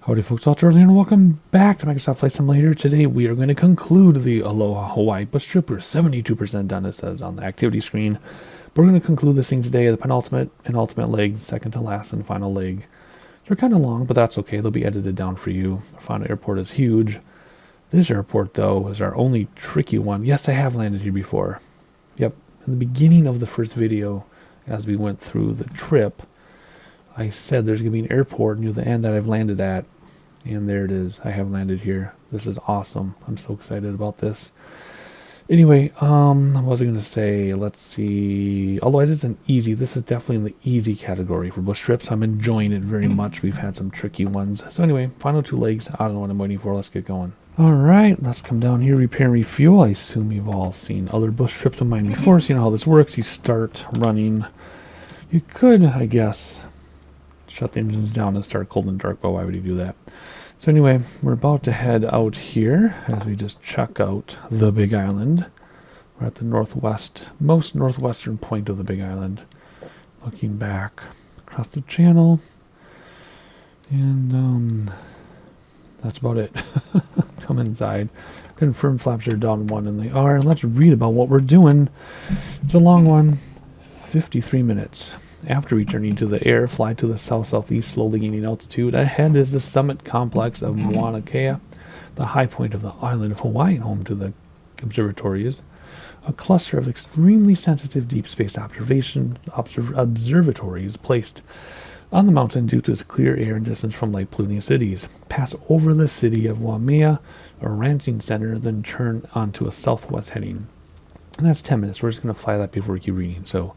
Howdy folks out there, and welcome back to Microsoft Flight Simulator. Today we are going to conclude the Aloha Hawaii bush trip. We're 72% done, it says on the activity screen. But we're going to conclude this thing today, the penultimate and ultimate legs, second to last and final leg. They're kind of long, but that's okay. They'll be edited down for you. The final airport is huge. This airport, though, is our only tricky one. Yes, I have landed here before. Yep, in the beginning of the first video, as we went through the trip, I said there's going to be an airport near the end that I've landed at. And there it is. I have landed here. This is awesome. I'm so excited about this. Anyway, what was I going to say? Let's see. Although it isn't easy, this is definitely in the easy category for bush trips. I'm enjoying it very much. We've had some tricky ones. So anyway, final two legs. I don't know what I'm waiting for. Let's get going. All right, let's come down here, repair and refuel. I assume you've all seen other bush trips of mine before. So you know how this works. You start running. You could, I guess, shut the engines down and start cold and dark, but why would you do that? So anyway, we're about to head out here as we just check out the Big Island. We're at the most northwestern point of the Big Island. Looking back across the channel. And that's about it. Come inside. Confirm flaps are down 1 and they are. And let's read about what we're doing. It's a long one. 53 minutes. After returning to the air, fly to the south-southeast, slowly gaining altitude. Ahead is the summit complex of Mauna Kea, the high point of the island of Hawaii, home to the observatories. A cluster of extremely sensitive deep space observatories placed on the mountain due to its clear air and distance from light polluting cities. Pass over the city of Waimea, a ranching center, then turn onto a southwest heading. And that's 10 minutes. We're just going to fly that before we keep reading. So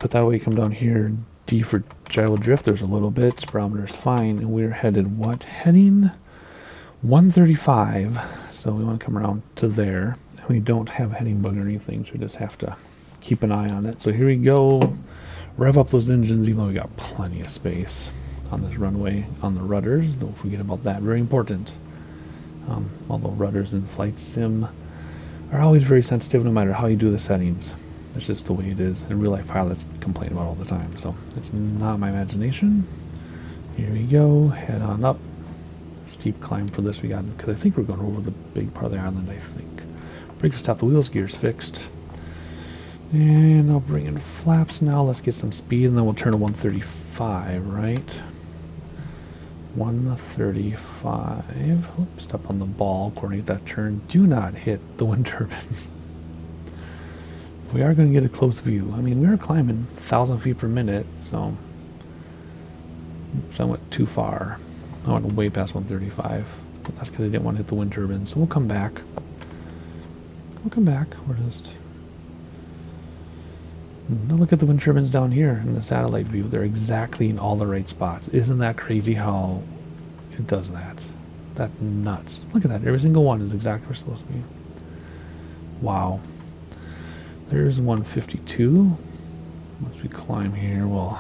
put that away, come down here. D for gyro drift, there's a little bit. Barometer's fine. And we're headed what? Heading 135. So we want to come around to there. We don't have heading bug or anything, so we just have to keep an eye on it. So here we go. Rev up those engines, even though we got plenty of space on this runway. On the rudders, don't forget about that. Very important. Although rudders in flight sim are always very sensitive no matter how you do the settings. That's just the way it is. And real life pilots complain about it all the time. So it's not my imagination. Here we go. Head on up. Steep climb for this we got, because I think we're going over the big part of the island, I think. Brakes stop the wheels, gears fixed. And I'll bring in flaps now. Let's get some speed and then we'll turn to 135, right? 135. Oops, step on the ball, coordinate that turn. Do not hit the wind turbines. We are going to get a close view. I mean, we are climbing 1,000 feet per minute, so I went too far. I went way past 135, but that's because I didn't want to hit the wind turbines. So we'll come back. We're just... Now look at the wind turbines down here in the satellite view. They're exactly in all the right spots. Isn't that crazy how it does that? That's nuts. Look at that. Every single one is exactly where it's supposed to be. Wow. There's 152. Once we climb here, we'll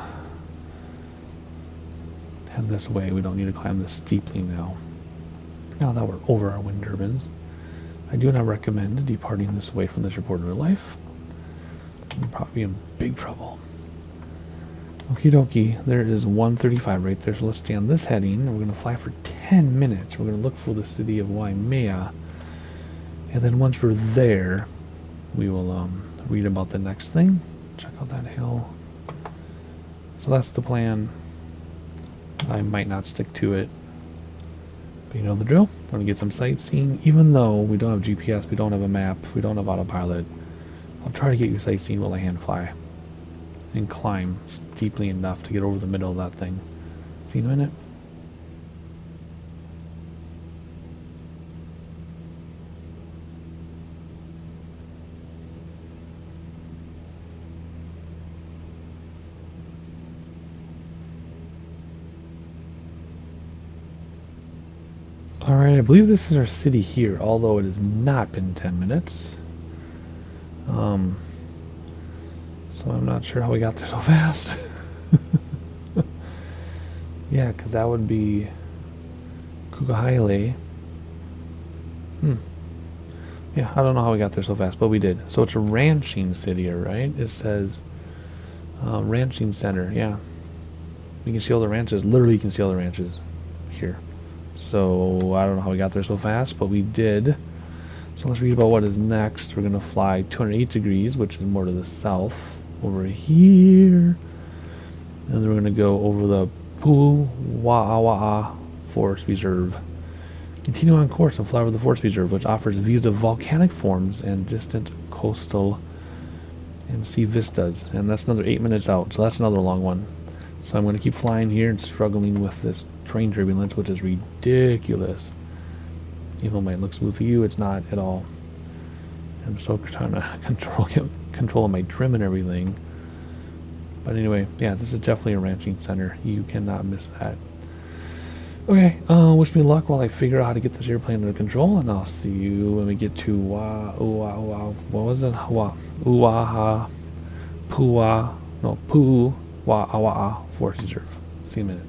head this way. We don't need to climb this steeply now. Now that we're over our wind turbines, I do not recommend departing this way from this report in real life. We'll probably be in big trouble. Okie dokie, there is 135 right there. So let's stay on this heading. We're going to fly for 10 minutes. We're going to look for the city of Waimea. And then once we're there, we will read about the next thing. Check out that hill. So that's the plan. I might not stick to it. But you know the drill. We're going to get some sightseeing. Even though we don't have GPS, we don't have a map, we don't have autopilot. I'll try to get you sightseeing while I hand fly. And climb steeply enough to get over the middle of that thing. See you in a minute. Alright, I believe this is our city here, although it has not been 10 minutes. So I'm not sure how we got there so fast. Yeah, because that would be Kukahaile. Yeah, I don't know how we got there so fast, but we did. So it's a ranching city, right? It says ranching center, yeah. You can see all the ranches. Literally, you can see all the ranches. here. So I don't know how we got there so fast, but we did. So let's read about what is next. We're going to fly 208 degrees, which is more to the south, over here. And then we're going to go over the Pu'uwa'a Forest Reserve. Continue on course and fly over the Forest Reserve, which offers views of volcanic forms and distant coastal and sea vistas. And that's another 8 minutes out, so that's another long one. So I'm going to keep flying here and struggling with this terrain turbulence, which is ridiculous. Even though it might look smooth to you, it's not at all. I'm so trying to control my trim and everything. But anyway, yeah, this is definitely a ranching center. You cannot miss that. Okay, wish me luck while I figure out how to get this airplane under control, and I'll see you when we get to what was it? Pu'uwa'a Forest Reserve. See you in a minute.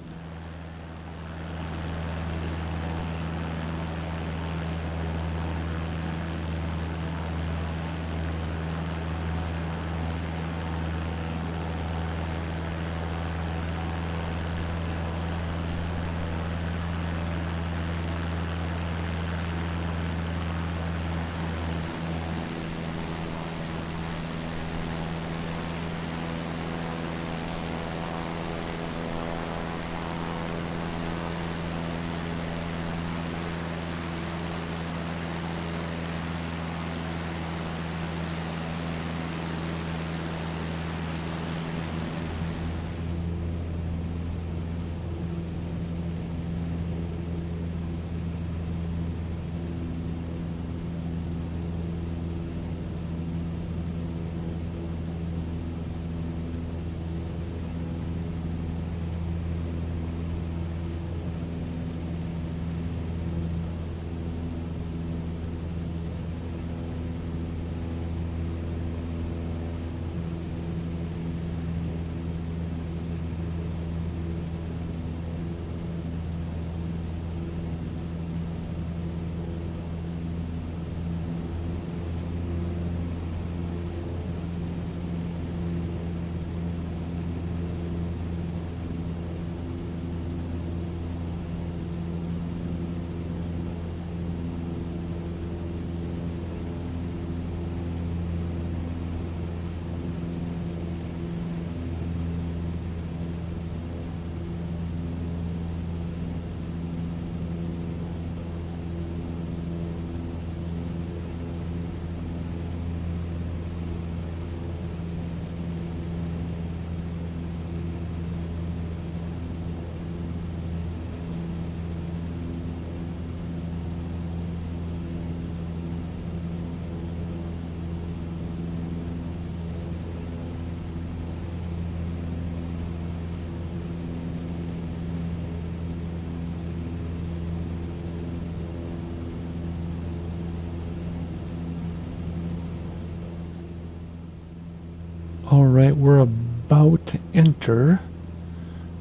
Alright, we're about to enter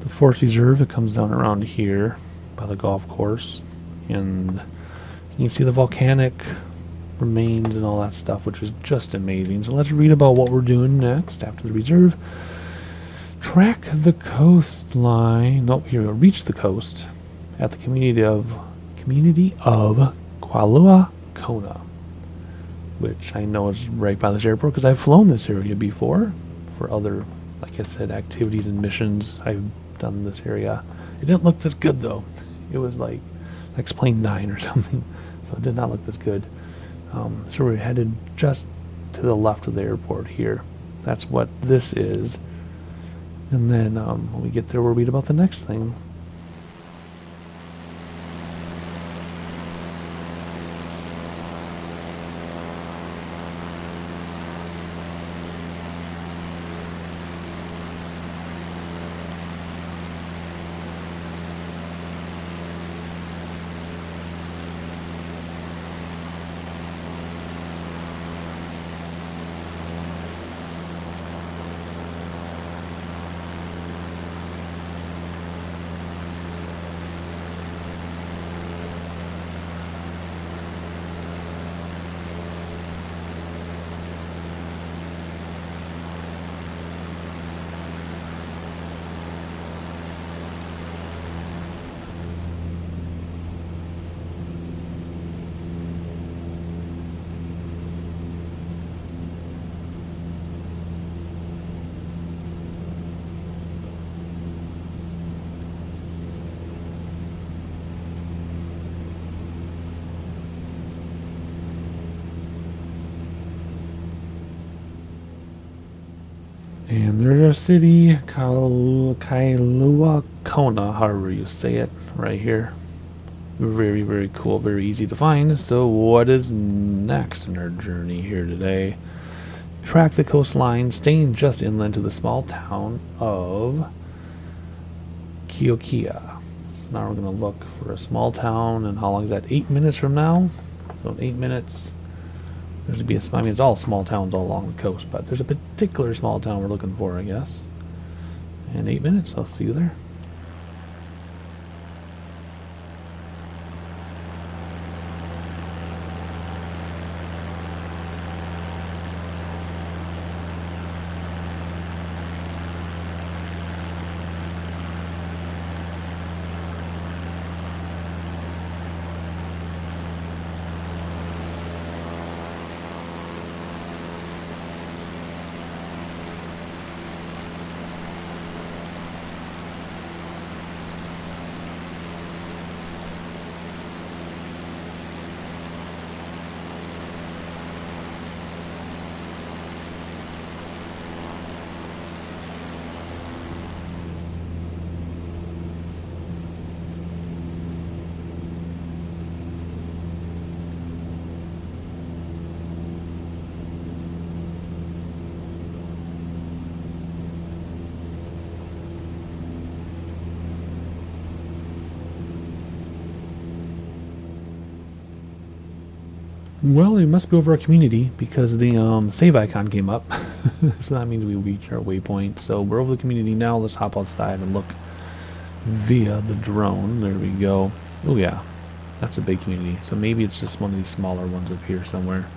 the Forest Reserve. It comes down around here by the golf course. And you can see the volcanic remains and all that stuff, which is just amazing. So let's read about what we're doing next after the reserve. Track the coastline. Nope, here we go. Reach the coast at the community of Kualua Kona, which I know is right by this airport because I've flown this area before for other, like I said, activities and missions I've done in this area. It didn't look this good though. It was like plane 9 or something, so it did not look this good. So we're headed just to the left of the airport here. That's what this is. And then when we get there, we'll read about the next thing. And there's our city, Kailua Kona, however you say it, right here. Very, very cool, very easy to find. So what is next in our journey here today? Track the coastline, staying just inland to the small town of Kiokia. So now we're going to look for a small town, and how long is that? 8 minutes from now? So in 8 minutes, there's to be a, I mean, it's all small towns all along the coast, but there's a particular small town we're looking for, I guess. In 8 minutes, I'll see you there. Well, we must be over our community because the save icon came up. So that means we reached our waypoint. So we're over the community now. Let's hop outside and look via the drone. There we go. Oh yeah, that's a big community. So maybe it's just one of these smaller ones up here somewhere.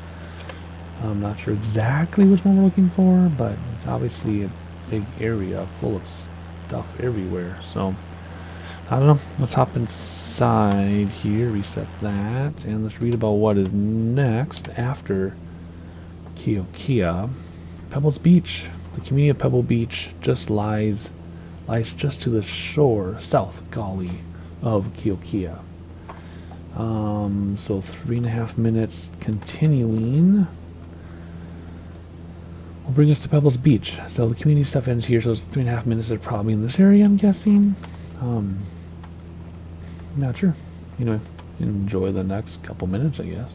I'm not sure exactly which one we're looking for, but it's obviously a big area full of stuff everywhere. So I don't know. Let's hop inside here, reset that, and let's read about what is next after Kiokia. Pebbles Beach. The community of Pebble Beach just lies just to the shore, south gully of Kiokia. So 3.5 minutes continuing will bring us to Pebbles Beach. So the community stuff ends here, so it's 3.5 minutes. They're probably in this area, I'm guessing. Not sure. You know, enjoy the next couple minutes, I guess.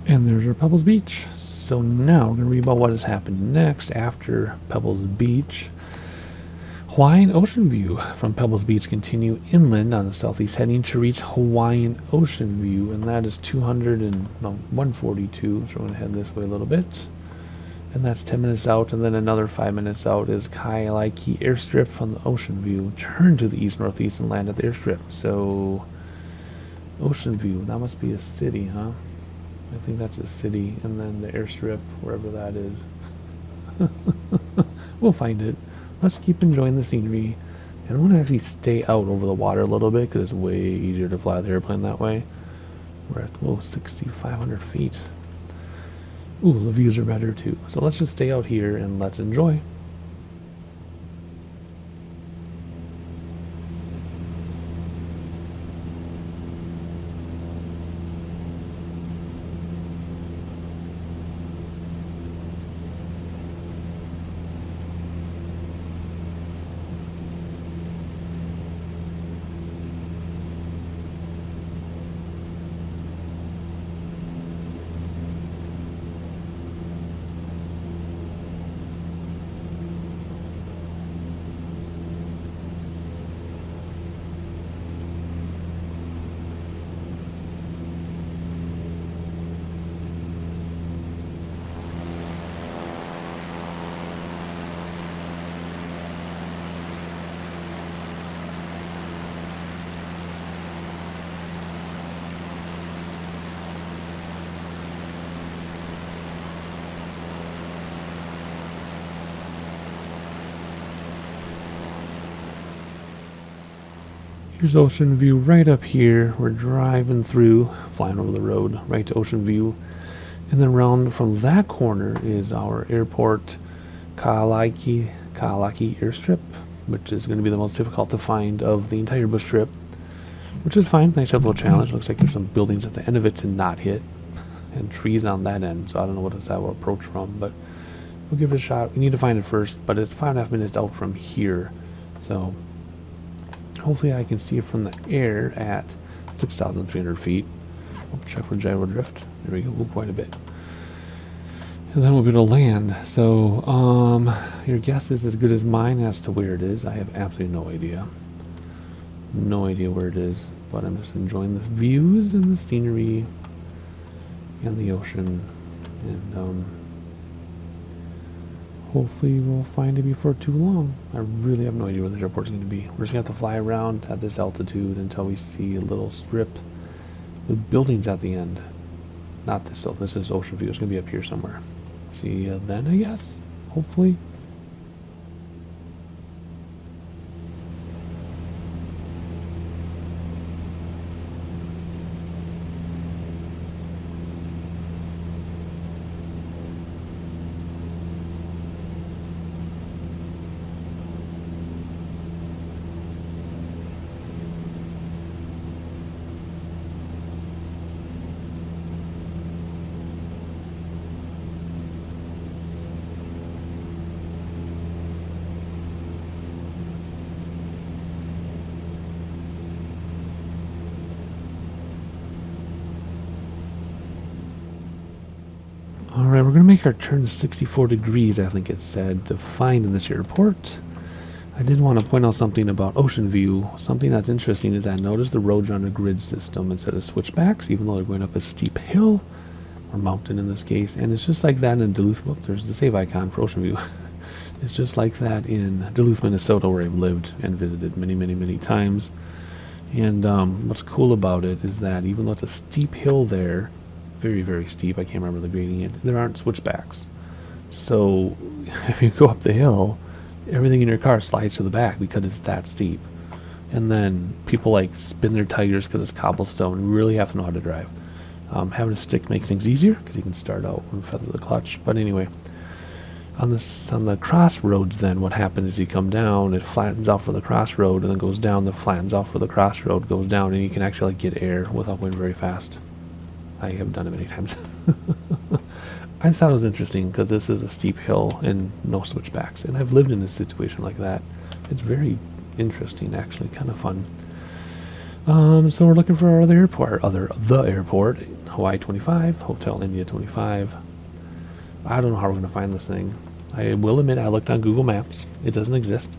And there's our Pebbles Beach. So now we're going to read about what has happened next after Pebbles Beach. Hawaiian Ocean View. From Pebbles Beach, continue inland on the southeast heading to reach Hawaiian Ocean View, and that is 142. So we're going to head this way a little bit. And that's 10 minutes out, and then another 5 minutes out is Kaalaiki Airstrip from the Ocean View. Turn to the east-northeast and land at the airstrip. So, Ocean View, that must be a city, huh? I think that's a city, and then the airstrip, wherever that is. We'll find it. Let's keep enjoying the scenery. And I want to actually stay out over the water a little bit, because it's way easier to fly the airplane that way. We're at, 6,500 feet. Ooh, the views are better too. So let's just stay out here and let's enjoy. Here's Ocean View right up here. We're driving through, flying over the road, right to Ocean View. And then around from that corner is our airport, Kaalaiki Airstrip, which is going to be the most difficult to find of the entire bush trip, which is fine. Nice little challenge. Looks like there's some buildings at the end of it to not hit, and trees on that end, so I don't know what that will approach from, but we'll give it a shot. We need to find it first, but it's 5.5 minutes out from here, so hopefully I can see it from the air at 6,300 feet. Check for gyro drift. There we go, quite a bit. And then we'll be able to land. So, your guess is as good as mine as to where it is. I have absolutely no idea. No idea where it is, but I'm just enjoying the views and the scenery and the ocean. And, hopefully we'll find it before too long. I really have no idea where the airport's going to be. We're just going to have to fly around at this altitude until we see a little strip with buildings at the end. Not this, though. This is Ocean View. It's going to be up here somewhere. See you then, I guess? Hopefully. Alright, we're going to make our turn to 64 degrees, I think it said, to find this airport. I did want to point out something about Ocean View. Something that's interesting is that notice the roads are on a grid system instead of switchbacks, even though they're going up a steep hill, or mountain in this case. And it's just like that in Duluth. Look, there's the save icon for Ocean View. It's just like that in Duluth, Minnesota, where I've lived and visited many, many, many times. And what's cool about it is that even though it's a steep hill there, very, very steep, I can't remember the grading, there aren't switchbacks. So if you go up the hill, everything in your car slides to the back because it's that steep. And then people like spin their tires because it's cobblestone. You really have to know how to drive. Having a stick makes things easier because you can start out and feather the clutch. But anyway, on the crossroads, then what happens is you come down, it flattens out for the crossroad, and then goes down, that flattens out for the crossroad, goes down, and you can actually like, get air without going very fast. I have done it many times. I thought it was interesting because this is a steep hill and no switchbacks, and I've lived in a situation like that. It's very interesting, actually, kind of fun. So we're looking for our other airport, the airport, Hawaii 25, Hotel India 25. I don't know how we're going to find this thing. I will admit I looked on Google Maps. It doesn't exist.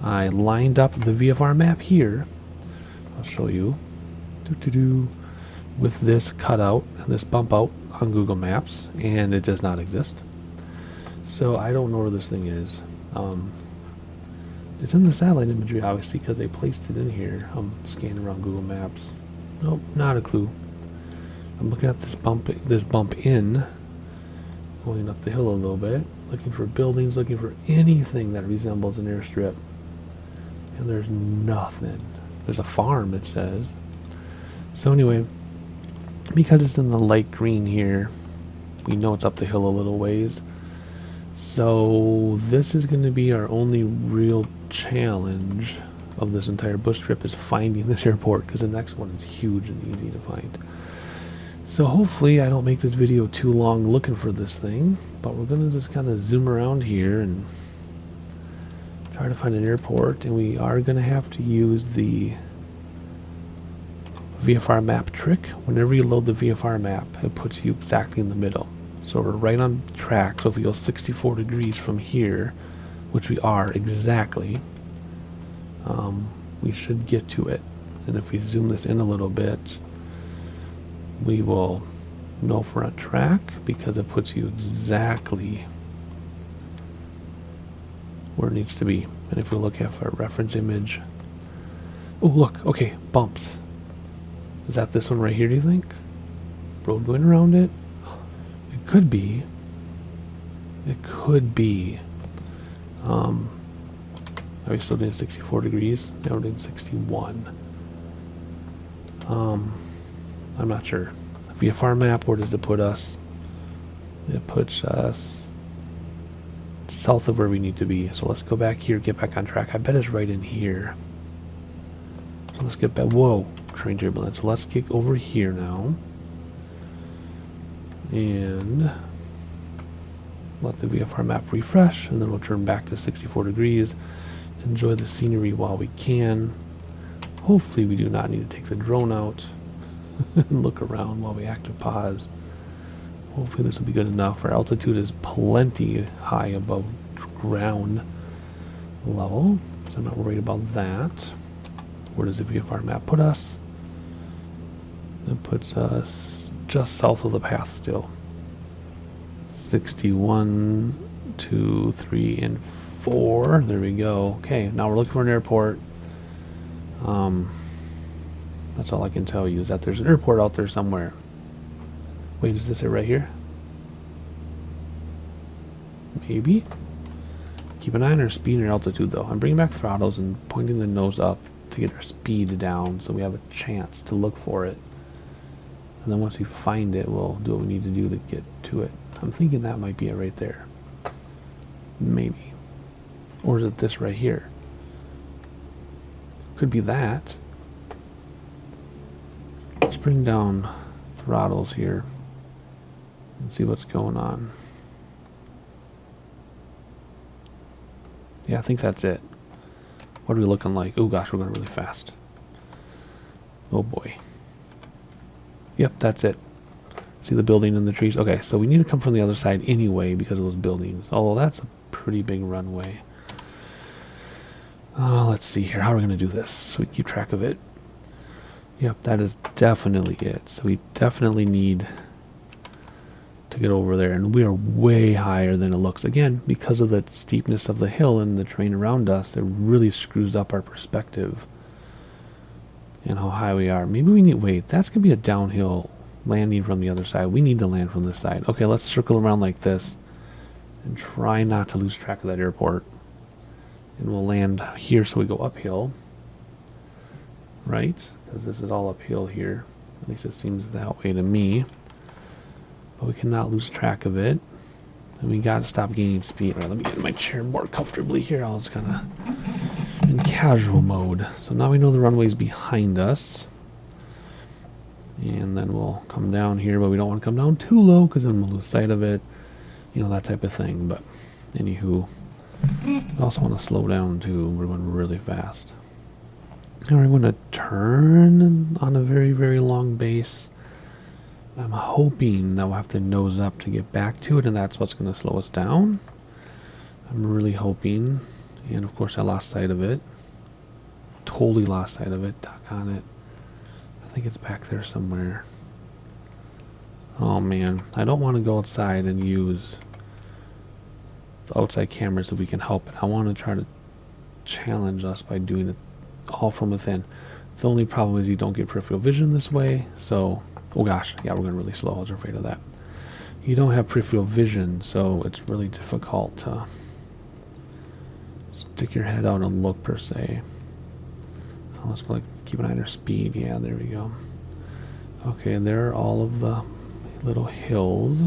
I lined up the VFR map here. I'll show you. With this cutout, this bump out on Google Maps, and it does not exist. So I don't know where this thing is. It's in the satellite imagery, obviously, because they placed it in here. I'm scanning around Google Maps. Nope, not a clue. I'm looking at this bump in, going up the hill a little bit, looking for buildings, looking for anything that resembles an airstrip, and there's nothing. There's a farm, it says. So anyway, because it's in the light green here, We know it's up the hill a little ways. So this is going to be our only real challenge of this entire bush trip, is finding this airport, because the next one is huge and easy to find. So hopefully I don't make this video too long looking for this thing, but we're going to just kind of zoom around here and try to find an airport, and we are going to have to use the VFR map trick. Whenever you load the VFR map, it puts you exactly in the middle. So we're right on track. So if we go 64 degrees from here, which we are exactly, we should get to it. And if we zoom this in a little bit, we will know if we're on track, because it puts you exactly where it needs to be. And if we look at our reference image, oh look, okay, bumps. Is that this one right here, do you think? Road going around it? It could be. It could be. Are we still doing 64 degrees? Now we're doing 61. I'm not sure. VFR map, where does it put us? It puts us south of where we need to be. So let's go back here, get back on track. I bet it's right in here. So let's get back. Whoa, train turbulence. So let's get over here now. And let the VFR map refresh, and then we'll turn back to 64 degrees. Enjoy the scenery while we can. Hopefully we do not need to take the drone out and look around while we active pause. Hopefully this will be good enough. Our altitude is plenty high above ground level, so I'm not worried about that. Where does the VFR map put us? It puts us just south of the path still. 61, 2, 3, and 4. There we go. Okay, now we're looking for an airport. That's all I can tell you, is that there's an airport out there somewhere. Wait, is this it right here? Maybe? Keep an eye on our speed and our altitude though. I'm bringing back throttles and pointing the nose up to get our speed down so we have a chance to look for it. And then once we find it, we'll do what we need to do to get to it. I'm thinking that might be it right there. Maybe. Or is it this right here? Could be that. Let's bring down throttles here and see what's going on. Yeah, I think that's it. What are we looking like? Oh gosh, we're going really fast. Oh boy. Yep, that's it. See the building and the trees? Okay, so we need to come from the other side anyway because of those buildings. Although that's a pretty big runway. Let's see here. How are we going to do this so we keep track of it? Yep, that is definitely it. So we definitely need to get over there. And we are way higher than it looks. Again, because of the steepness of the hill and the terrain around us, it really screws up our perspective and how high we are. Maybe we need, wait, that's going to be a downhill landing from the other side. We need to land from this side. Okay, let's circle around like this and try not to lose track of that airport. And we'll land here so we go uphill. Right? Because this is all uphill here. At least it seems that way to me. But we cannot lose track of it. And we got to stop gaining speed. All right, let me get in my chair more comfortably here. I'll just kind of in casual mode. So now we know the runway's behind us. And then we'll come down here, but we don't want to come down too low because then we'll lose sight of it. You know, that type of thing. But anywho, I also want to slow down too. We're going really fast. And we're going to turn on a very, very long base. I'm hoping that we'll have to nose up to get back to it, and that's what's going to slow us down. I'm really hoping. And of course I lost sight of it. Totally lost sight of it. Doggone it. I think it's back there somewhere. Oh man, I don't want to go outside and use the outside cameras if we can help it. I want to try to challenge us by doing it all from within. The only problem is you don't get peripheral vision this way, so oh gosh, yeah, we're going really slow. I was afraid of that. You don't have peripheral vision, so it's really difficult to stick your head out and look per se. Let's go like keep an eye on our speed. Yeah, there we go. Okay, and there are all of the little hills.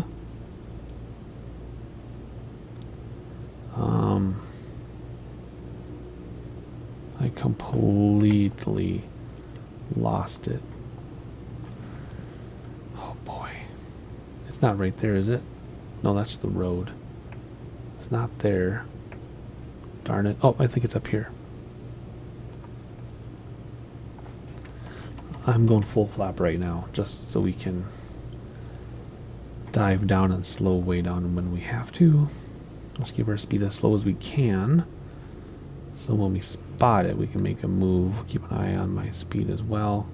I completely lost it. Oh boy. It's not right there, is it? No, that's the road. It's not there. Darn it. Oh, I think it's up here. I'm going full flap right now, just so we can dive down and slow way down when we have to. Let's keep our speed as slow as we can. So when we spot it, we can make a move. Keep an eye on my speed as well.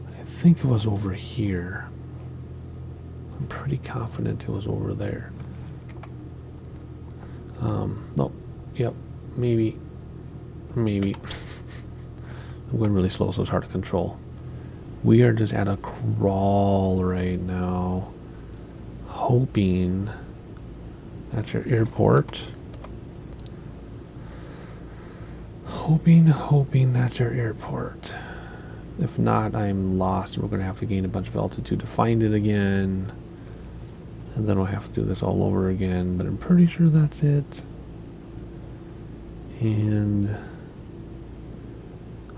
I think it was over here. I'm pretty confident it was over there. Nope. Yep. Maybe. I'm going really slow, so it's hard to control. We are just at a crawl right now, hoping that's your airport. Hoping that's your airport. If not, I'm lost, and we're going to have to gain a bunch of altitude to find it again. And then we'll have to do this all over again, but I'm pretty sure that's it. And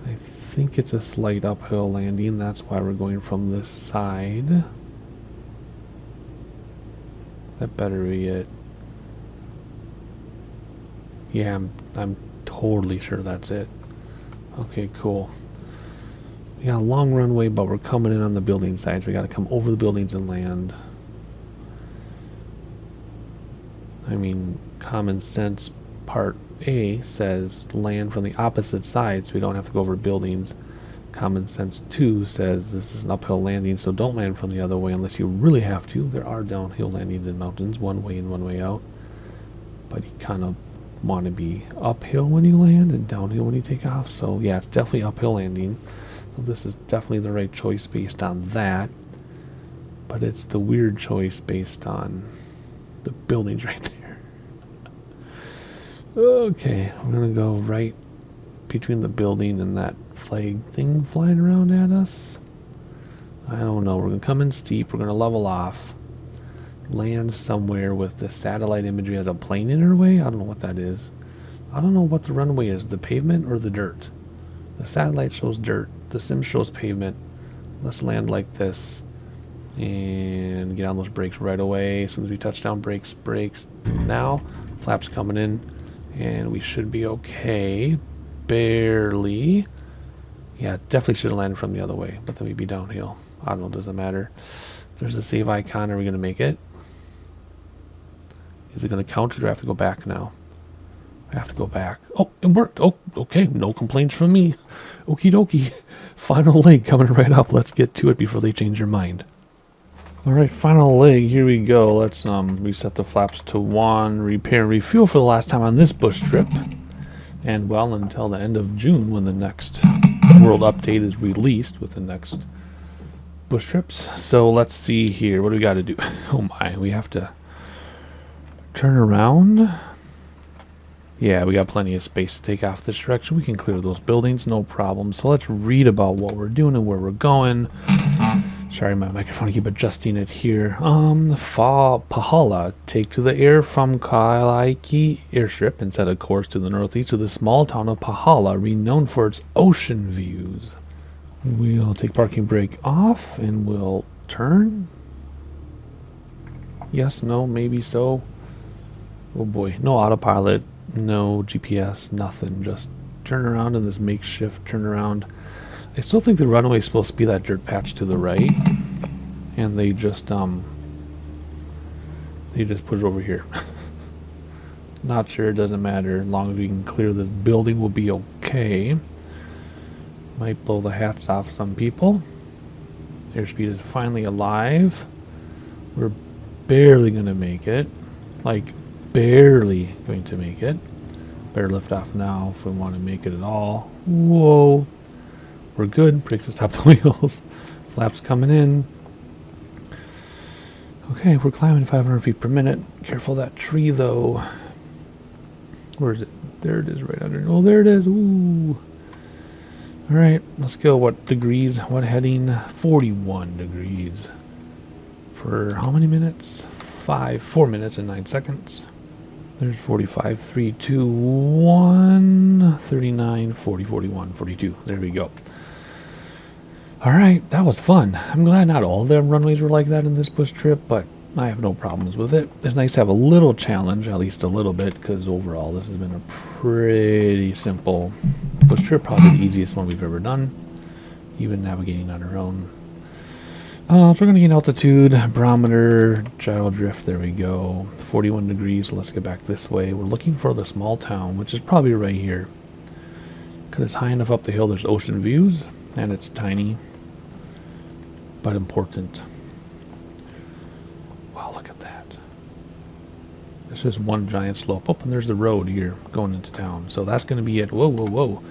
I think it's a slight uphill landing. That's why we're going from this side. That better be it. Yeah, I'm totally sure that's it. Okay, cool. We got a long runway, but we're coming in on the building side, so we got to come over the buildings and land. I mean, common sense part A says land from the opposite side so we don't have to go over buildings. Common sense 2 says this is an uphill landing, so don't land from the other way unless you really have to. There are downhill landings in mountains, one way in, one way out. But you kind of want to be uphill when you land and downhill when you take off. So yeah, it's definitely uphill landing. So this is definitely the right choice based on that. But it's the weird choice based on the buildings right there. Okay, we're gonna go right between the building and that flag thing flying around at us. I don't know. We're gonna come in steep. We're gonna level off, land somewhere with the satellite imagery as a plane in our way. I don't know what that is. I don't know what the runway is, the pavement or the dirt. The satellite shows dirt. The sim shows pavement. Let's land like this and get on those brakes right away. As soon as we touch down, brakes now. Flaps coming in. And we should be okay. Barely. Yeah, definitely should have landed from the other way, but then we'd be downhill. I don't know, doesn't matter. There's a save icon. Are we going to make it? Is it going to count, or do I have to go back now? I have to go back. Oh, it worked. Oh, okay. No complaints from me. Okie dokie. Final leg coming right up. Let's get to it before they change their mind. Alright, final leg, here we go. Let's reset the flaps to 1, repair and refuel for the last time on this bush trip. And well, until the end of June when the next world update is released with the next bush trips. So let's see here, what do we got to do? Oh my, we have to turn around. Yeah, we got plenty of space to take off this direction. We can clear those buildings, no problem. So let's read about what we're doing and where we're going. Sorry, my microphone, I keep adjusting it here. Pahala, take to the air from Kaalaiki Airstrip and set a course to the northeast to the small town of Pahala, renowned for its ocean views. We'll take parking brake off and we'll turn. Yes, no, maybe so. Oh boy, no autopilot, no GPS, nothing. Just turn around in this makeshift turnaround. I still think the runway is supposed to be that dirt patch to the right, and they just put it over here. Not sure, it doesn't matter. As long as we can clear the building, we'll be okay. Might blow the hats off some people. Airspeed is finally alive. We're barely gonna make it. Like, barely going to make it. Better lift off now if we want to make it at all. Whoa. We're good. Brakes will stop the wheels. Flaps coming in. Okay, we're climbing 500 feet per minute. Careful of that tree, though. Where is it? There it is, right under. Oh, there it is. Ooh. All right, let's go. What degrees? What heading? 41 degrees. For how many minutes? 4 minutes and 9 seconds. There's 45, 3, 2, 1, 39, 40, 41, 42. There we go. Alright, that was fun. I'm glad not all the runways were like that in this bush trip, but I have no problems with it. It's nice to have a little challenge, at least a little bit, because overall this has been a pretty simple bush trip. Probably the easiest one we've ever done, even navigating on our own. So we're going to gain altitude, barometer, gyro drift, there we go. 41 degrees, let's get back this way. We're looking for the small town, which is probably right here. Because it's high enough up the hill, there's ocean views, and it's tiny, but important. Wow, look at that. This is one giant slope. Oh, and there's the road here going into town. So that's going to be it. Whoa, whoa, whoa.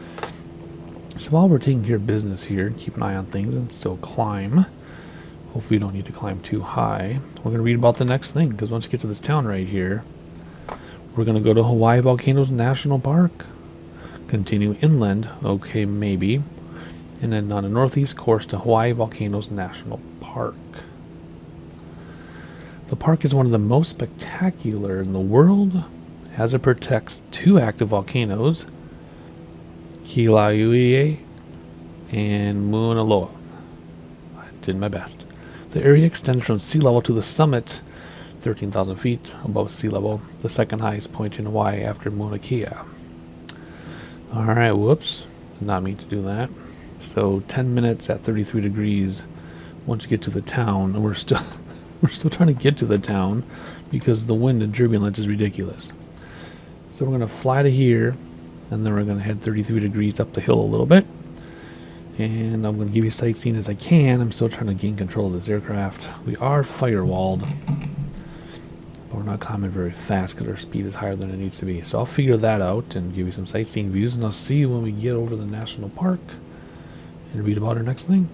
So while we're taking care of business here, keep an eye on things and still climb. Hopefully we don't need to climb too high. We're going to read about the next thing, because once you get to this town right here, we're going to go to Hawaii Volcanoes National Park. Continue inland, okay, maybe. And then on a northeast course to Hawaii Volcanoes National Park. The park is one of the most spectacular in the world, as it protects two active volcanoes, Hilo and Mauna Loa. I did my best. The area extends from sea level to the summit, 13,000 feet above sea level, the second highest point in Hawaii after Mauna Kea. Alright, whoops, did not mean to do that. So 10 minutes at 33 degrees once you get to the town, and we're still trying to get to the town because the wind and turbulence is ridiculous. So we're going to fly to here, and then we're going to head 33 degrees up the hill a little bit. And I'm going to give you sightseeing as I can. I'm still trying to gain control of this aircraft. We are firewalled, but we're not climbing very fast because our speed is higher than it needs to be. So I'll figure that out and give you some sightseeing views, and I'll see you when we get over the national park and read about our next thing.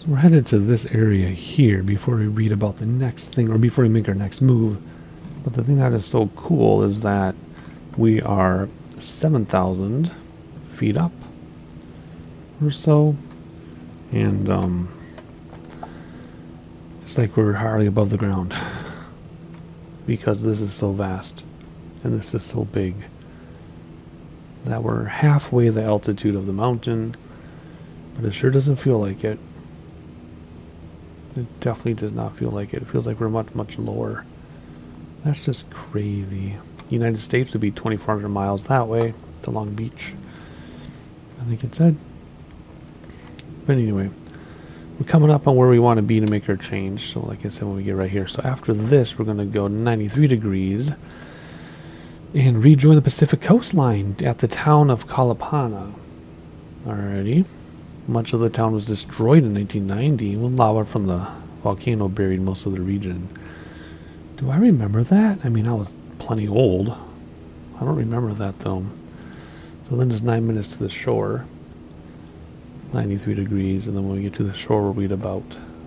We're headed to this area here before we read about the next thing, or before we make our next move. But the thing that is so cool is that we are 7,000 feet up or so, and it's like we're hardly above the ground because this is so vast and this is so big that we're halfway the altitude of the mountain, but it sure doesn't feel like it. It definitely does not feel like it. It feels like we're much, much lower. That's just crazy. The United States would be 2,400 miles that way to Long Beach, I think it said. But anyway, we're coming up on where we want to be to make our change. So like I said, when we get right here. So after this, we're going to go 93 degrees and rejoin the Pacific coastline at the town of Kalapana. Alrighty. Much of the town was destroyed in 1990 when lava from the volcano buried most of the region. Do I remember that? I mean, I was plenty old. I don't remember that though. So then it's 9 minutes to the shore. 93 degrees, and then when we get to the shore, we'll read about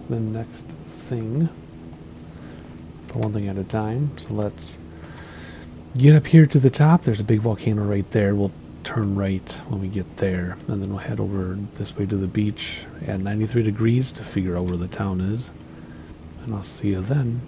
the next thing. But one thing at a time. So let's get up here to the top. There's a big volcano right there. We'll turn right when we get there, and then we'll head over this way to the beach at 93 degrees to figure out where the town is. And I'll see you then.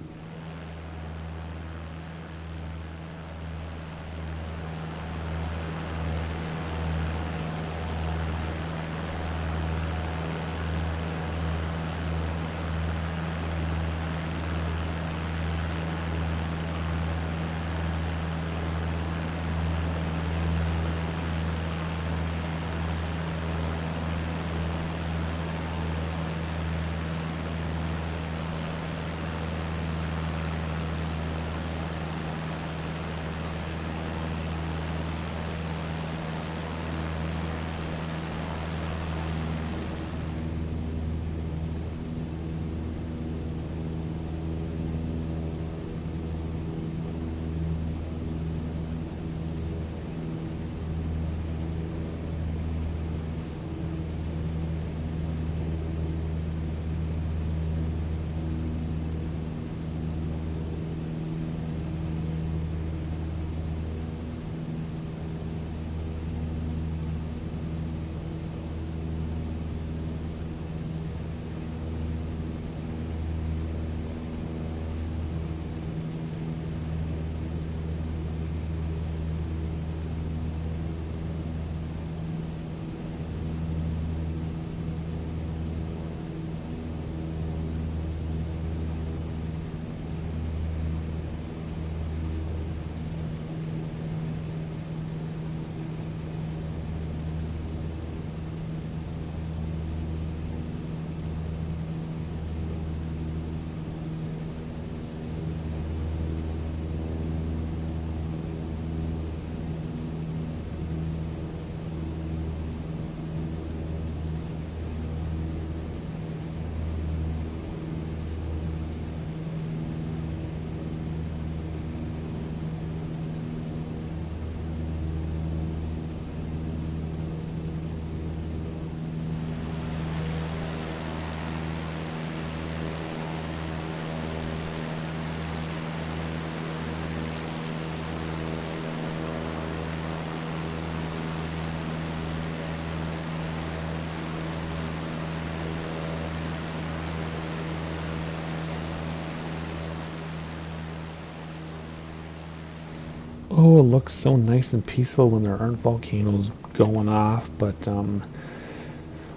Oh, it looks so nice and peaceful when there aren't volcanoes going off, but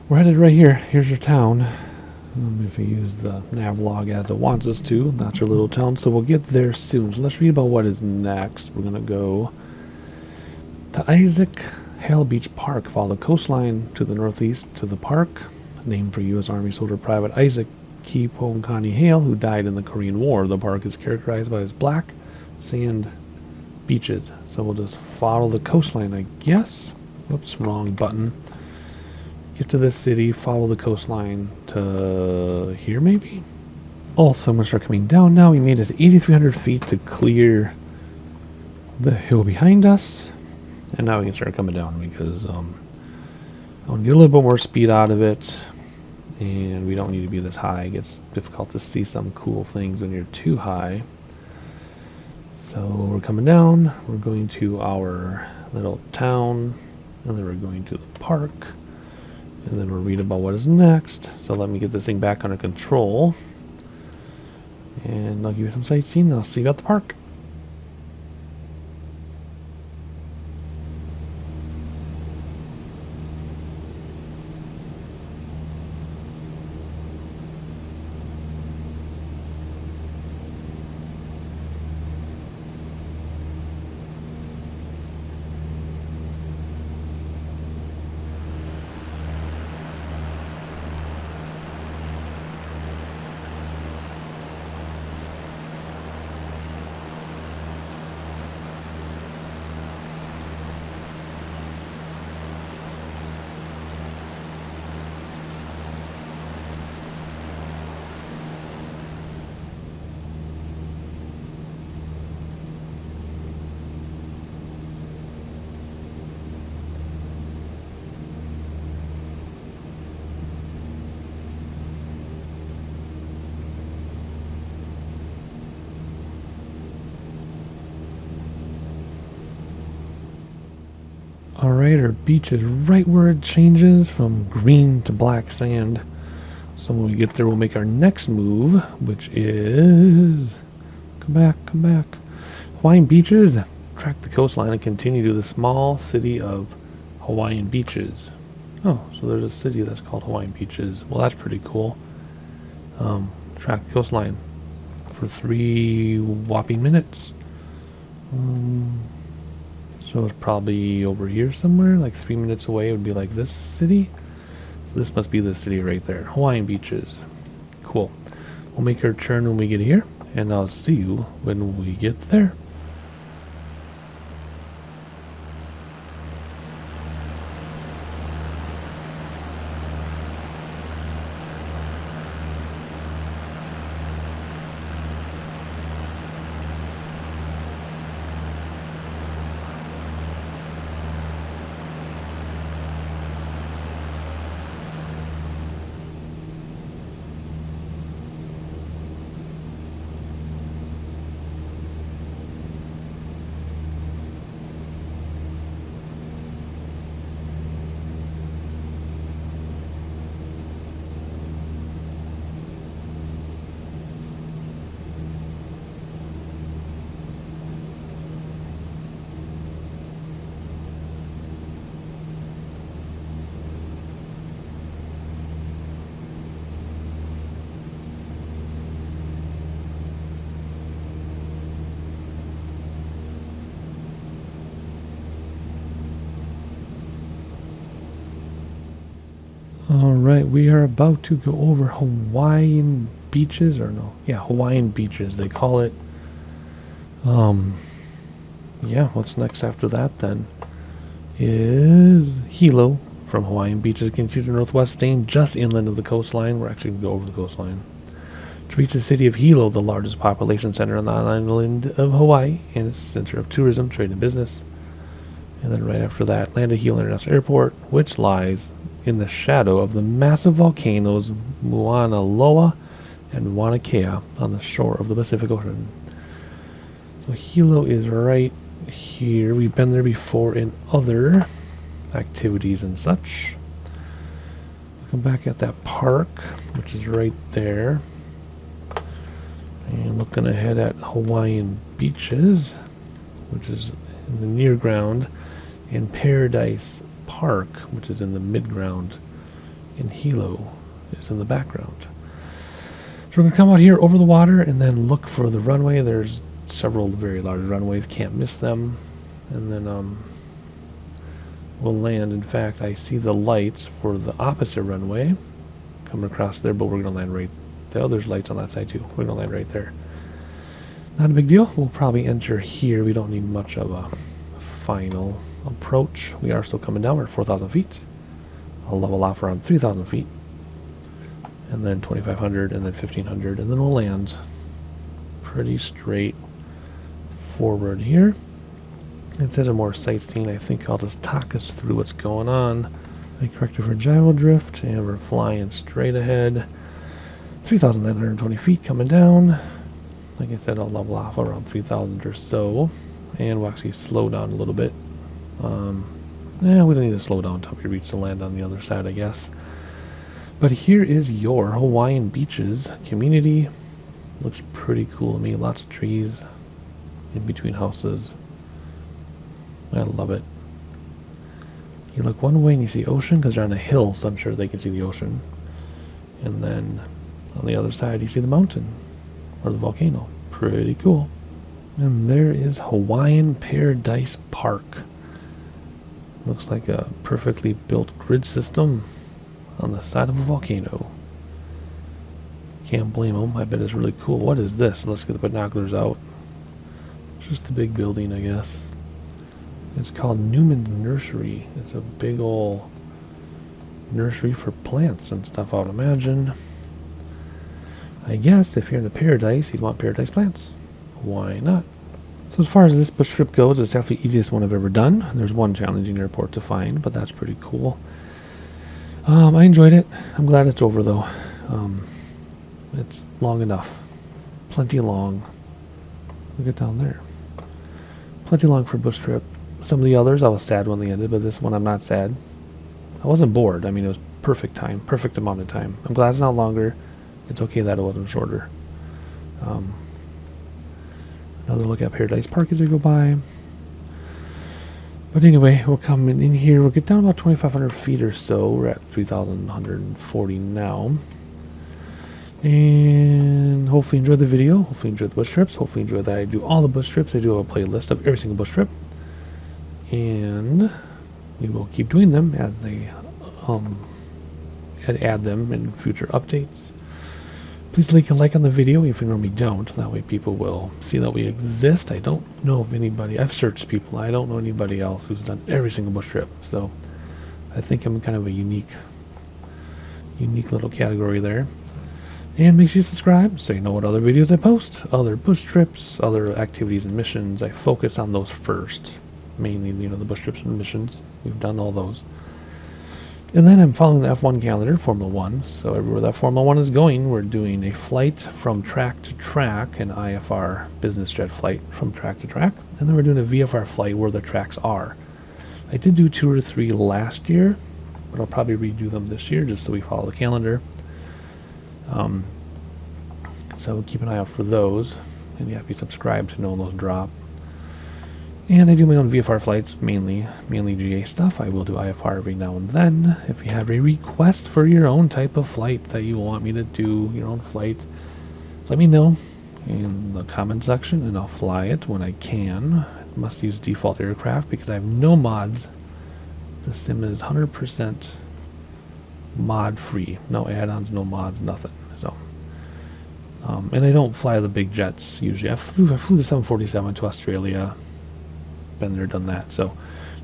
we're headed right here. Here's your town. If we use the navlog as it wants us to, that's your little town, so we'll get there soon. So let's read about what is next. We're going to go to Isaac Hale Beach Park. Follow the coastline to the northeast to the park, named for U.S. Army soldier Private Isaac Kipongani Hale, who died in the Korean War. The park is characterized by its black sand beaches. So we'll just follow the coastline, I guess. Oops, wrong button. Get to this city, follow the coastline to here, maybe? Also, I'm going to start coming down now. We made it to 8,300 feet to clear the hill behind us. And now we can start coming down because I want to get a little bit more speed out of it. And we don't need to be this high. It gets difficult to see some cool things when you're too high. So we're coming down. We're going to our little town. And then we're going to the park. And then we'll read about what is next. So let me get this thing back under control. And I'll give you some sightseeing. I'll see you at the park. Alright, our beach is right where it changes from green to black sand. So when we get there, we'll make our next move, which is... Come back. Hawaiian beaches. Track the coastline and continue to the small city of Hawaiian Beaches. Oh, so there's a city that's called Hawaiian Beaches. Well, that's pretty cool. Track the coastline for 3 whopping minutes. So it's probably over here somewhere, like 3 minutes away. It would be like this city. So this must be the city right there. Hawaiian Beaches. Cool. We'll make our turn when we get here, and I'll see you when we get there. Alright, we are about to go over Hawaiian beaches, or no, yeah, Hawaiian beaches, they call it. Yeah, what's next after that then? Is Hilo from Hawaiian beaches, continue to the northwest, staying just inland of the coastline. We're actually going to go over the coastline. To reach the city of Hilo, the largest population center on the island of Hawaii, and it's a center of tourism, trade, and business. And then right after that, land at Hilo International Airport, which lies in the shadow of the massive volcanoes Mauna Loa and Mauna Kea on the shore of the Pacific Ocean. So Hilo is right here. We've been there before in other activities and such. Come back at that park, which is right there. And looking ahead at Hawaiian beaches, which is in the near ground, and Paradise Park, which is in the mid-ground, and Hilo is in the background. So we're going to come out here over the water and then look for the runway. There's several very large runways, can't miss them. And then we'll land. In fact, I see the lights for the opposite runway coming across there, but we're going to land right there. Oh, there's lights on that side too. We're going to land right there. Not a big deal. We'll probably enter here. We don't need much of a final approach. We are still coming down. We're at 4,000 feet. I'll level off around 3,000 feet. And then 2,500 and then 1,500. And then we'll land pretty straight forward here. Instead of more sightseeing, I think I'll just talk us through what's going on. I corrected for gyro drift, and we're flying straight ahead. 3,920 feet coming down. Like I said, I'll level off around 3,000 or so. And we'll actually slow down a little bit. We don't need to slow down until we reach the land on the other side, I guess. But here is your Hawaiian beaches community. Looks pretty cool to me. Lots of trees in between houses. I love it. You look one way and you see ocean because they're on a hill, so I'm sure they can see the ocean. And then on the other side you see the mountain or the volcano. Pretty cool. And there is Hawaiian Paradise Park. Looks like a perfectly built grid system on the side of a volcano. Can't blame them. I bet it's really cool. What is this? Let's get the binoculars out. Just a big building, I guess. It's called Newman's Nursery. It's a big old nursery for plants and stuff, I would imagine. I guess if you're in a paradise, you'd want paradise plants. Why not? So as far as this bush trip goes, it's definitely the easiest one I've ever done. There's one challenging airport to find, but that's pretty cool. I enjoyed it. I'm glad it's over, though. It's long enough. Plenty long. Look at down there. Plenty long for a bush trip. Some of the others I was sad when they ended, but this one I'm not sad. I wasn't bored. I mean, it was perfect time, perfect amount of time. I'm glad it's not longer. It's okay that it wasn't shorter. Another look at Paradise Park as we go by. But anyway, we're coming in here. We'll get down about 2,500 feet or so. We're at 3,140 now. And hopefully enjoy the video. Hopefully enjoy the bush trips. Hopefully enjoy that I do all the bush trips. I do have a playlist of every single bush trip. And we will keep doing them as they add them in future updates. Please leave a like on the video if you normally don't. That way people will see that we exist. I don't know of anybody. I've searched people. I don't know anybody else who's done every single bush trip. So I think I'm kind of a unique little category there. And make sure you subscribe so you know what other videos I post. Other bush trips, other activities and missions. I focus on those first. Mainly, the bush trips and missions. We've done all those. And then I'm following the F1 calendar, Formula 1. So everywhere that Formula 1 is going, we're doing a flight from track to track, an IFR business jet flight from track to track. And then we're doing a VFR flight where the tracks are. I did do 2 or 3 last year, but I'll probably redo them this year just so we follow the calendar. So keep an eye out for those. And you have to be subscribed to know when those drop. And I do my own VFR flights, mainly GA stuff. I will do IFR every now and then. If you have a request for your own type of flight that you want me to do, your own flight, let me know in the comment section and I'll fly it when I can. I must use default aircraft because I have no mods. The sim is 100% mod free. No add-ons, no mods, nothing. So, and I don't fly the big jets usually. I flew the 747 to Australia. Been there, done that. So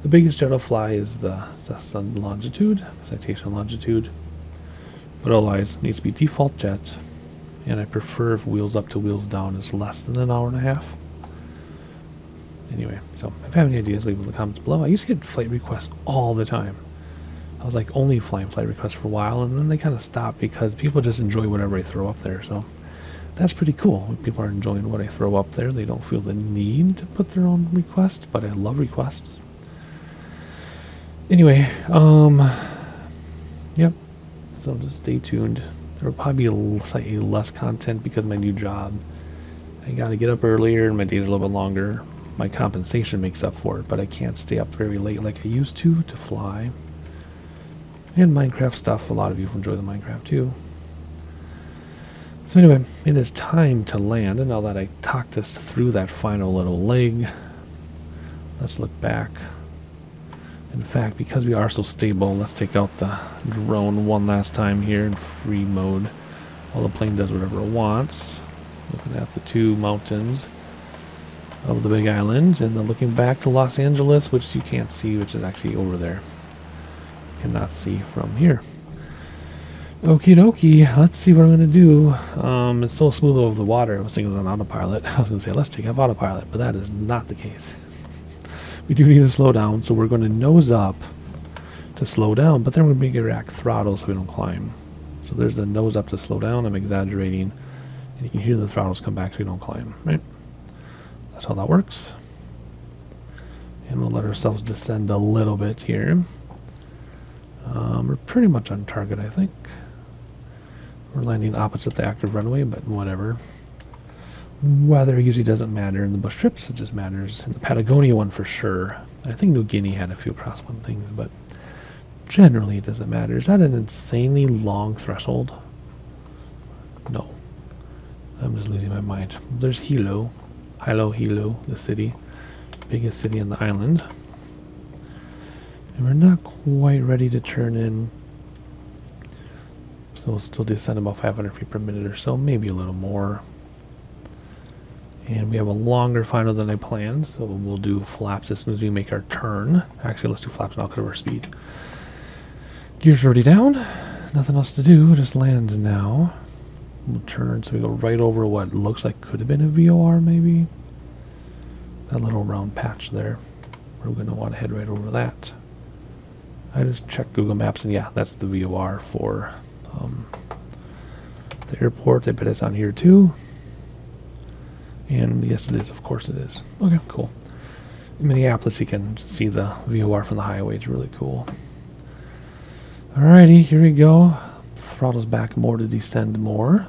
the biggest jet I'll fly is the Cessna Longitude, Citation Longitude. But otherwise, it needs to be default jet. And I prefer if wheels up to wheels down is less than an hour and a half. Anyway, so if you have any ideas, leave them in the comments below. I used to get flight requests all the time. I was like only flying flight requests for a while, and then they kind of stopped because people just enjoy whatever I throw up there. So that's pretty cool. When people are enjoying what I throw up there, they don't feel the need to put their own request, but I love requests. Anyway, yep. So just stay tuned. There will probably be slightly less content because of my new job. I got to get up earlier and my days are a little bit longer. My compensation makes up for it, but I can't stay up very late like I used to fly. And Minecraft stuff. A lot of you enjoy the Minecraft too. So anyway, it is time to land, and now that I talked us through that final little leg, let's look back. In fact, because we are so stable, let's take out the drone one last time here in free mode while the plane does whatever it wants. Looking at the 2 mountains of the Big Island, and then looking back to Los Angeles, which you can't see, which is actually over there. You cannot see from here. Okie dokie, let's see what I'm going to do. It's so smooth over the water. I was thinking on autopilot. I was going to say, let's take off autopilot, but that is not the case. We do need to slow down, so we're going to nose up to slow down, but then we're going to rack throttle so we don't climb. So there's the nose up to slow down. I'm exaggerating. And you can hear the throttles come back so we don't climb, right? That's how that works. And we'll let ourselves descend a little bit here. We're pretty much on target, I think. We're landing opposite the active runway, but whatever. Weather usually doesn't matter in the bush trips. It just matters in the Patagonia one for sure. I think New Guinea had a few crosswind things, but generally it doesn't matter. Is that an insanely long threshold? No. I'm just losing my mind. There's Hilo. Hilo, the city. Biggest city on the island. And we're not quite ready to turn in. So we'll still descend about 500 feet per minute or so, maybe a little more. And we have a longer final than I planned, so we'll do flaps as soon as we make our turn. Actually, let's do flaps now because of our speed. Gears are already down. Nothing else to do, just land now. We'll turn so we go right over what looks like could have been a VOR maybe. That little round patch there. We're going to want to head right over that. I just checked Google Maps and yeah, that's the VOR for the airport. I bet it's on here too. And yes, it is. Of course it is. Okay, cool. Minneapolis, you can see the VOR from the highway. It's really cool. Alrighty, here we go. Throttles back more to descend more.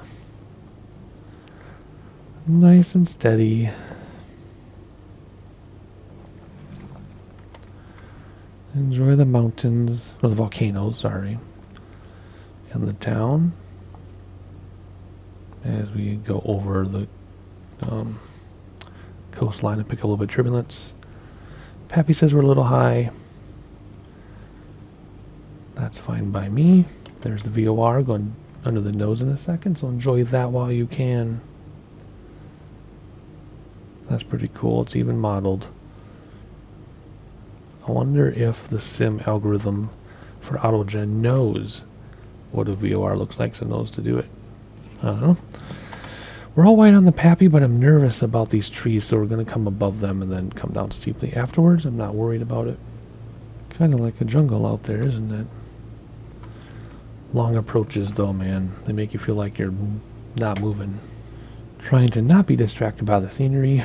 Nice and steady. Enjoy the mountains, or the volcanoes, sorry. And the town. As we go over the coastline and pick up a little bit of turbulence. Pappy says we're a little high. That's fine by me. There's the VOR going under the nose in a second, so enjoy that while you can. That's pretty cool. It's even modeled. I wonder if the sim algorithm for AutoGen knows what a VOR looks like, so knows to do it. I don't know. We're all white on the Pappy, but I'm nervous about these trees, so we're going to come above them and then come down steeply afterwards. I'm not worried about it. Kind of like a jungle out there, isn't it? Long approaches, though, man. They make you feel like you're not moving. Trying to not be distracted by the scenery.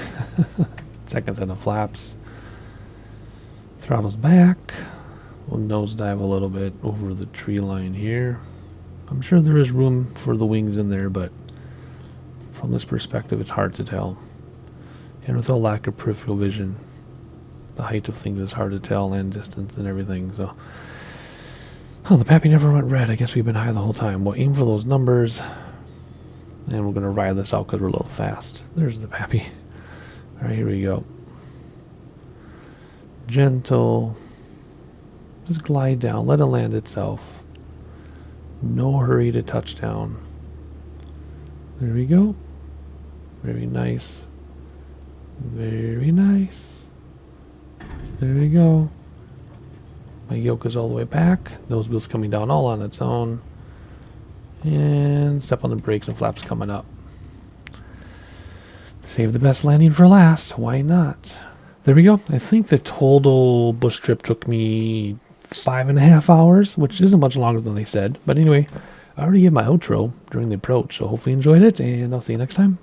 Second set of flaps. Throttles back. We'll nosedive a little bit over the tree line here. I'm sure there is room for the wings in there, but from this perspective, it's hard to tell. And with a lack of peripheral vision, the height of things is hard to tell, and distance and everything. So, oh, the Pappy never went red. I guess we've been high the whole time. We'll aim for those numbers, and we're going to ride this out because we're a little fast. There's the Pappy. All right, here we go. Gentle. Just glide down. Let it land itself. No hurry to touchdown. There we go. Very nice. Very nice. There we go. My yoke is all the way back. Nose wheel's coming down all on its own. And step on the brakes and flaps coming up. Save the best landing for last. Why not? There we go. I think the total bush trip took me 5.5 hours, which isn't much longer than they said. But anyway, I already gave my outro during the approach, so hopefully you enjoyed it, and I'll see you next time.